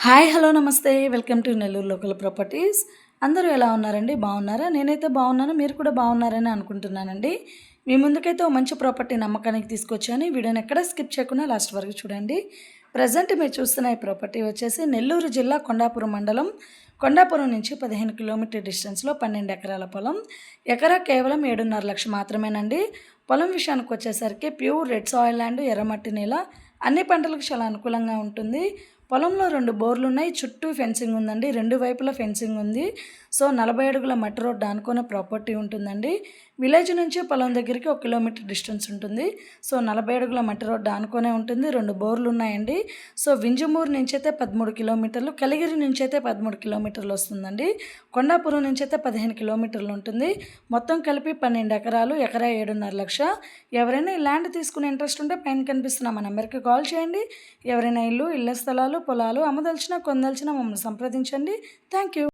Hi hello నమస్తే welcome to Nellore local properties. అందరూ ఎలా ఉన్నారండి? బాగున్నారా? నేనైతే బాగున్నాను, మీరు కూడా బాగున్నారని అనుకుంటున్నానండి. మీ ముందుకైతే ఓ మంచి ప్రాపర్టీ నమ్మకానికి తీసుకొచ్చాను. ఈ వీడియోని ఎక్కడ స్కిప్ చేయకుండా లాస్ట్ వరకు చూడండి. ప్రజెంట్ మీరు చూస్తున్న ఈ ప్రాపర్టీ వచ్చేసి నెల్లూరు జిల్లా కొండాపురం మండలం, కొండాపురం నుంచి 15 కిలోమీటర్ డిస్టెన్స్లో 12 ఎకరాల పొలం. ఎకరా కేవలం 7.5 లక్షలు మాత్రమేనండి. పొలం విషయానికి వచ్చేసరికి ప్యూర్ రెడ్ సాయిల్ ల్యాండ్, ఎర్రమట్టి నేల, అన్ని పంటలకు చాలా అనుకూలంగా ఉంటుంది. పొలంలో 2 బోర్లు ఉన్నాయి. చుట్టూ ఫెన్సింగ్ ఉందండి. 2 వైపులా ఫెన్సింగ్ ఉంది. సో 40 అడుగుల మట్టి రోడ్డు ఆనుకునే ప్రాపర్టీ ఉంటుందండి. విలేజ్ నుంచి పొలం దగ్గరికి 1 కిలోమీటర్ డిస్టెన్స్ ఉంటుంది. సో 40 అడుగుల మట్టి రోడ్డు ఆనుకునే ఉంటుంది. 2 బోర్లు ఉన్నాయండి. సో వింజమూరు నుంచి అయితే 13 కిలోమీటర్లు, కలిగిరి నుంచి అయితే 13 కిలోమీటర్లు వస్తుందండి. కొండాపురం నుంచి అయితే 15 కిలోమీటర్లు ఉంటుంది. మొత్తం కలిపి 12 ఎకరాలు, ఎకరా 7.5 లక్ష. ఎవరైనా ఈ ల్యాండ్ తీసుకునే ఇంట్రెస్ట్ ఉంటే పైన కనిపిస్తున్న మా నెంబర్కి కాల్ చేయండి. ఎవరైనా ఇళ్ల స్థలాలు, పొలాలు అమ్మదలిచినా, కొనదలిచినా మమ్మల్ని సంప్రదించండి. Thank you.